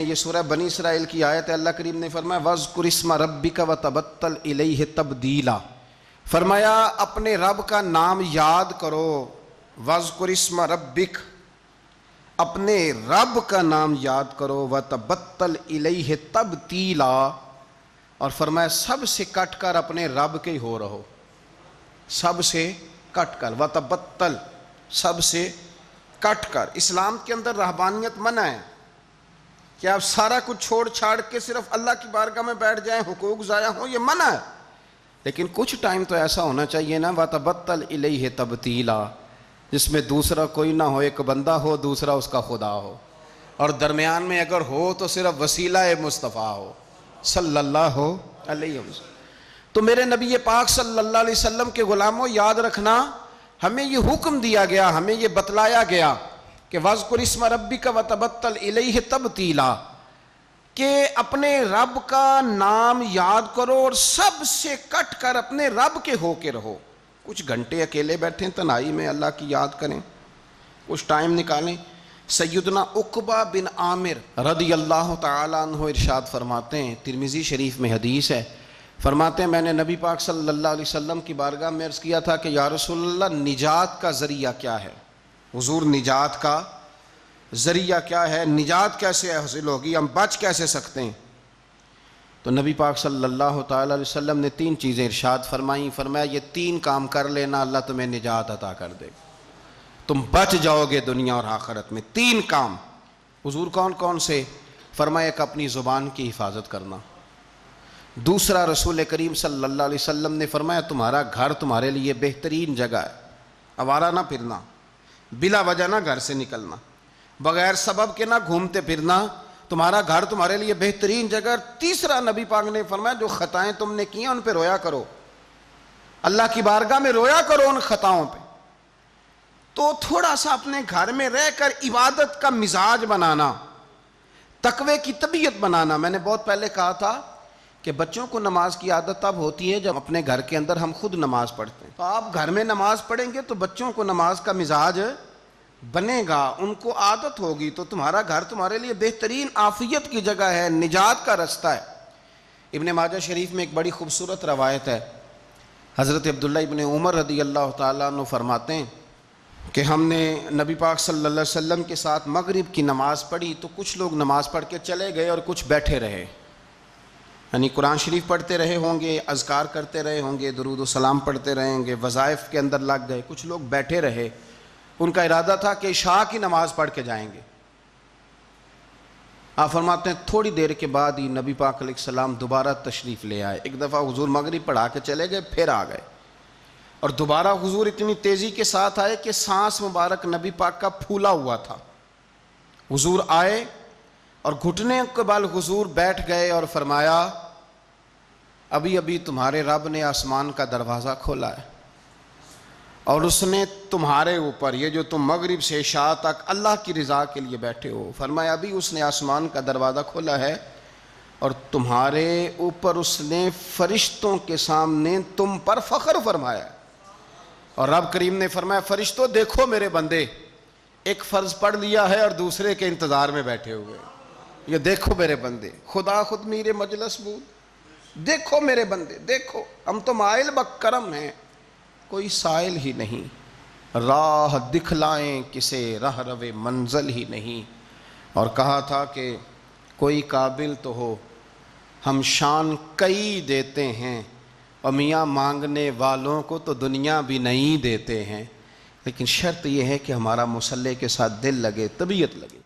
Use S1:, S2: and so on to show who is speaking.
S1: یہ سورہ بنی اسرائیل کی آیت ہے۔ اللہ کریم نے فرمایا وَاذْكُرِ اسْمَ رَبِّكَ وَتَبَتَّلْ إِلَيْهِ تَبْدِيلًا، فرمایا اپنے رب کا نام یاد کرو۔ وَاذْكُرِ اسْمَ رَبِّكَ، اپنے رب کا نام یاد کرو۔ وَتَبَتَّلْ إِلَيْهِ تَبْتِيلًا، اور فرمایا سب سے کٹ کر اپنے رب کے ہو رہو، سب سے کٹ کر۔ وَتَبَتَّلْ، سب سے کٹ کر۔ اسلام کے اندر رہبانیت منع ہے کہ آپ سارا کچھ چھوڑ چھاڑ کے صرف اللہ کی بارگاہ میں بیٹھ جائیں، حقوق ضائع ہوں، یہ منع ہے۔ لیکن کچھ ٹائم تو ایسا ہونا چاہیے نا، وَتَبَتَّلْ إِلَيْهِ تَبْتِيلًا، جس میں دوسرا کوئی نہ ہو، ایک بندہ ہو، دوسرا اس کا خدا ہو، اور درمیان میں اگر ہو تو صرف وسیلہ مصطفیٰ ہو صلی اللہ علیہ وسلم۔ تو میرے نبی پاک صلی اللہ علیہ وسلم کے غلاموں، یاد رکھنا، ہمیں یہ حکم دیا گیا، ہمیں یہ بتلایا گیا کہ وَاذْكُرِ اسْمَ رَبِّكَ وَتَبَتَّلْ إِلَيْهِ تَبْتِيلًا، کہ اپنے رب کا نام یاد کرو اور سب سے کٹ کر اپنے رب کے ہو کے رہو۔ کچھ گھنٹے اکیلے بیٹھیں تنہائی میں، اللہ کی یاد کریں، کچھ ٹائم نکالیں۔ سیدنا عقبہ بن عامر رضی اللہ تعالیٰ عنہ ارشاد فرماتے ہیں، ترمذی شریف میں حدیث ہے، فرماتے ہیں میں نے نبی پاک صلی اللہ علیہ وسلم کی بارگاہ میں عرض کیا تھا کہ یا رسول اللہ، نجات کا ذریعہ کیا ہے؟ حضور نجات کا ذریعہ کیا ہے؟ نجات کیسے حاصل ہوگی؟ ہم بچ کیسے سکتے ہیں؟ تو نبی پاک صلی اللہ تعالیٰ علیہ وسلم نے 3 چیزیں ارشاد فرمائیں، فرمایا یہ 3 کام کر لینا، اللہ تمہیں نجات عطا کر دے گا، تم بچ جاؤ گے دنیا اور آخرت میں۔ 3 کام۔ حضور کون کون سے؟ فرمایا ایک اپنی زبان کی حفاظت کرنا، دوسرا رسول کریم صلی اللہ علیہ وسلم نے فرمایا تمہارا گھر تمہارے لیے بہترین جگہ ہے، آوارہ نہ پھرنا، بلا وجہ نہ گھر سے نکلنا، بغیر سبب کے نہ گھومتے پھرنا، تمہارا گھر تمہارے لیے بہترین جگہ۔ تیسرا نبی پاک نے فرمایا جو خطائیں تم نے کی ہیں ان پہ رویا کرو، اللہ کی بارگاہ میں رویا کرو ان خطاؤں پہ۔ تو تھوڑا سا اپنے گھر میں رہ کر عبادت کا مزاج بنانا، تقوی کی طبیعت بنانا۔ میں نے بہت پہلے کہا تھا کہ بچوں کو نماز کی عادت تب ہوتی ہے جب اپنے گھر کے اندر ہم خود نماز پڑھتے ہیں۔ تو آپ گھر میں نماز پڑھیں گے تو بچوں کو نماز کا مزاج بنے گا، ان کو عادت ہوگی، تو تمہارا گھر تمہارے لیے بہترین عافیت کی جگہ ہے، نجات کا رستہ ہے۔ ابن ماجہ شریف میں ایک بڑی خوبصورت روایت ہے، حضرت عبداللہ ابن عمر رضی اللہ تعالیٰ عنہ فرماتے ہیں کہ ہم نے نبی پاک صلی اللہ علیہ وسلم کے ساتھ مغرب کی نماز پڑھی تو کچھ لوگ نماز پڑھ کے چلے گئے اور کچھ بیٹھے رہے، یعنی قرآن شریف پڑھتے رہے ہوں گے، اذکار کرتے رہے ہوں گے، درود و سلام پڑھتے رہے ہوں گے، وظائف کے اندر لگ گئے۔ کچھ لوگ بیٹھے رہے، ان کا ارادہ تھا کہ عشاء کی نماز پڑھ کے جائیں گے۔ آپ فرماتے ہیں تھوڑی دیر کے بعد ہی نبی پاک علیہ السلام دوبارہ تشریف لے آئے۔ ایک دفعہ حضور مغرب پڑھا کے چلے گئے، پھر آ گئے، اور دوبارہ حضور اتنی تیزی کے ساتھ آئے کہ سانس مبارک نبی پاک کا پھولا ہوا تھا۔ حضور آئے اور گھٹنے کے بل حضور بیٹھ گئے اور فرمایا ابھی ابھی تمہارے رب نے آسمان کا دروازہ کھولا ہے اور اس نے تمہارے اوپر، یہ جو تم مغرب سے عشاء تک اللہ کی رضا کے لیے بیٹھے ہو، فرمایا ابھی اس نے آسمان کا دروازہ کھولا ہے اور تمہارے اوپر اس نے فرشتوں کے سامنے تم پر فخر فرمایا۔ اور رب کریم نے فرمایا فرشتوں دیکھو میرے بندے، ایک فرض پڑھ لیا ہے اور دوسرے کے انتظار میں بیٹھے ہوئے، یہ دیکھو میرے بندے، خدا خود میرے مجلس بود، دیکھو میرے بندے، دیکھو ہم تو مائل بکرم ہیں، کوئی سائل ہی نہیں، راہ دکھلائیں کسے رہ روے منزل ہی نہیں۔ اور کہا تھا کہ کوئی قابل تو ہو ہم شان کئی دیتے ہیں، اور میاں مانگنے والوں کو تو دنیا بھی نہیں دیتے ہیں، لیکن شرط یہ ہے کہ ہمارا مصلی کے ساتھ دل لگے، طبیعت لگے۔